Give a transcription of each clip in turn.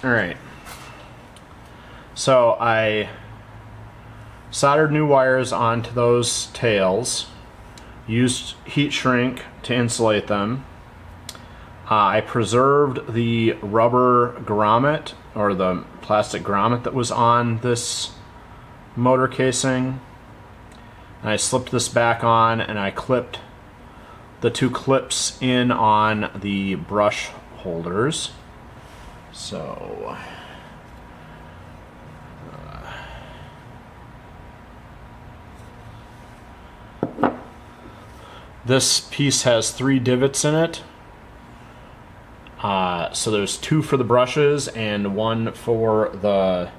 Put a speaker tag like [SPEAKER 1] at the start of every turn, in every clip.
[SPEAKER 1] Alright. So I soldered new wires onto those tails, used heat shrink to insulate them. I preserved the rubber grommet, or the plastic grommet that was on this motor casing. And I slipped this back on, and I clipped the two clips in on the brush holders. So this piece has 3 divots in it. So there's 2 for the brushes and 1 for the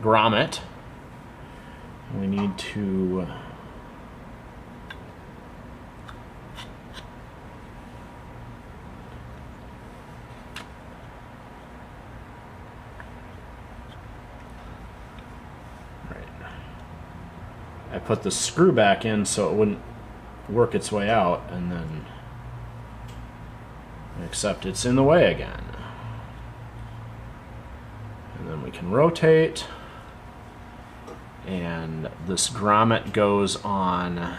[SPEAKER 1] grommet. We need to I put the screw back in so it wouldn't work its way out, and then except it's in the way again. And then we can rotate, and this grommet goes on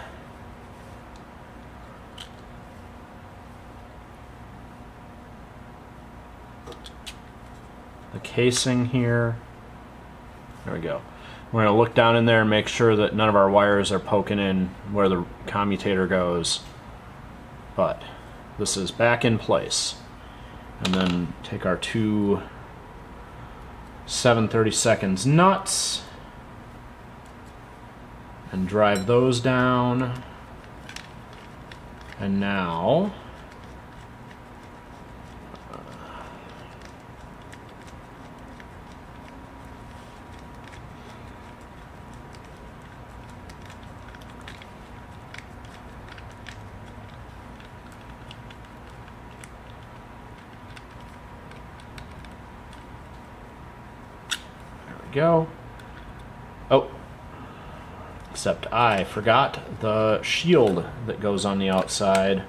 [SPEAKER 1] the casing here. There we go. We're going to look down in there and make sure that none of our wires are poking in where the commutator goes. But this is back in place. And then take our 2 7/32 nuts and drive those down. And now go. Oh, except I forgot the shield that goes on the outside.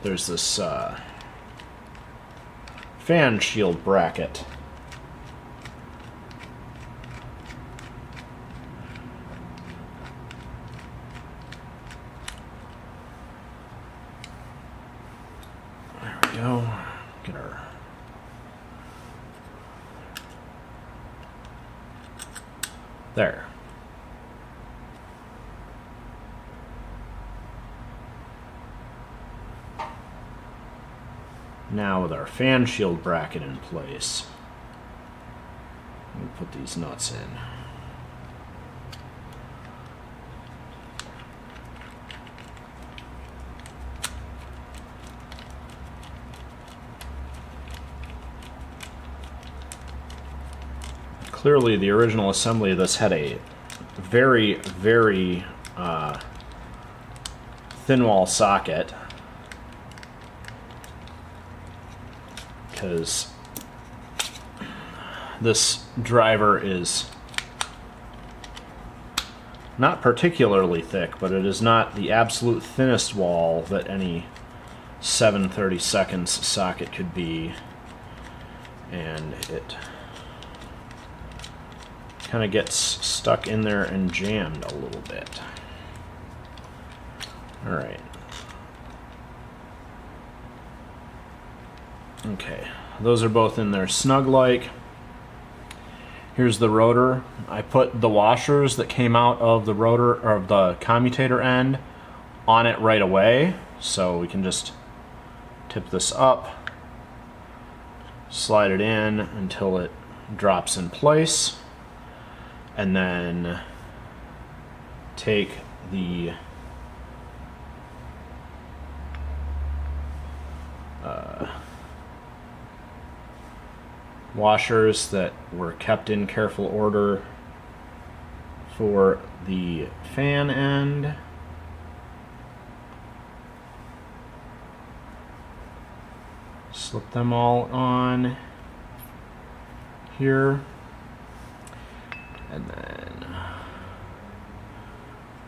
[SPEAKER 1] There's this fan shield bracket. Go. Get our there. Now with our fan shield bracket in place, we'll put these nuts in. Clearly, the original assembly of this had a very, very thin wall socket, because this driver is not particularly thick, but it is not the absolute thinnest wall that any 7/32 socket could be, and it kind of gets stuck in there and jammed a little bit. Alright. Okay, those are both in there snug-like. Here's the rotor. I put the washers that came out of the rotor, or the commutator end, on it right away, so we can just tip this up, slide it in until it drops in place, and then take the washers that were kept in careful order for the fan end. Slip them all on here. And then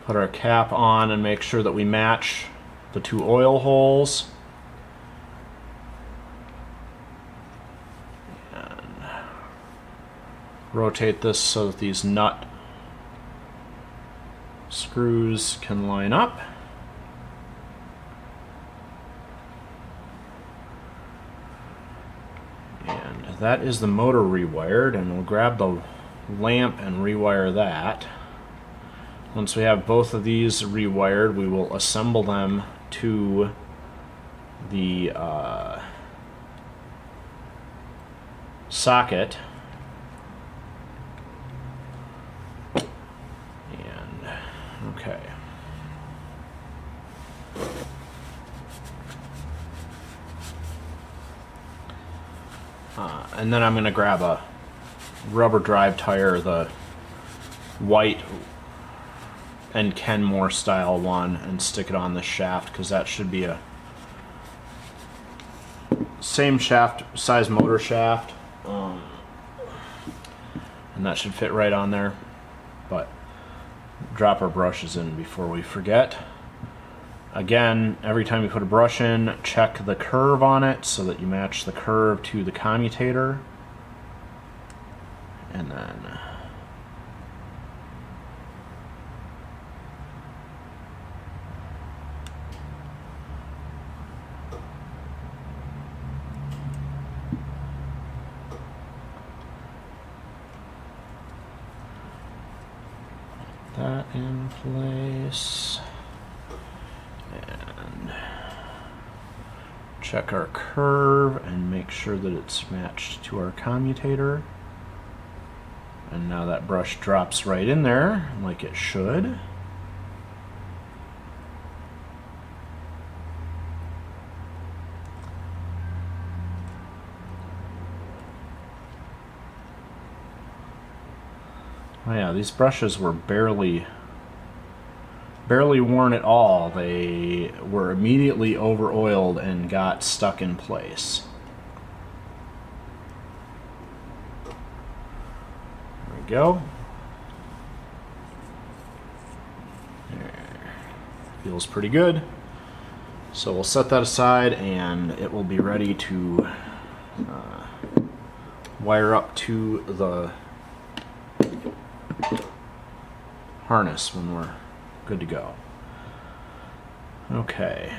[SPEAKER 1] Put our cap on and make sure that we match the two oil holes. And rotate this so that these nut screws can line up. And that is the motor rewired, and we'll grab the lamp and rewire that. Once we have both of these rewired, we will assemble them to the socket. And okay. And then I'm going to grab a rubber drive tire, the white and Kenmore style one, and stick it on the shaft, because that should be a same shaft size motor shaft, and that should fit right on there. But drop our brushes in before we forget. Again, every time you put a brush in, check the curve on it so that you match the curve to the commutator. And then that in place. And check our curve and make sure that it's matched to our commutator. And now that brush drops right in there like it should. Oh yeah, these brushes were barely worn at all. They were immediately over oiled and got stuck in place. There we go. There. Feels pretty good. So we'll set that aside, and it will be ready to wire up to the harness when we're good to go. Okay.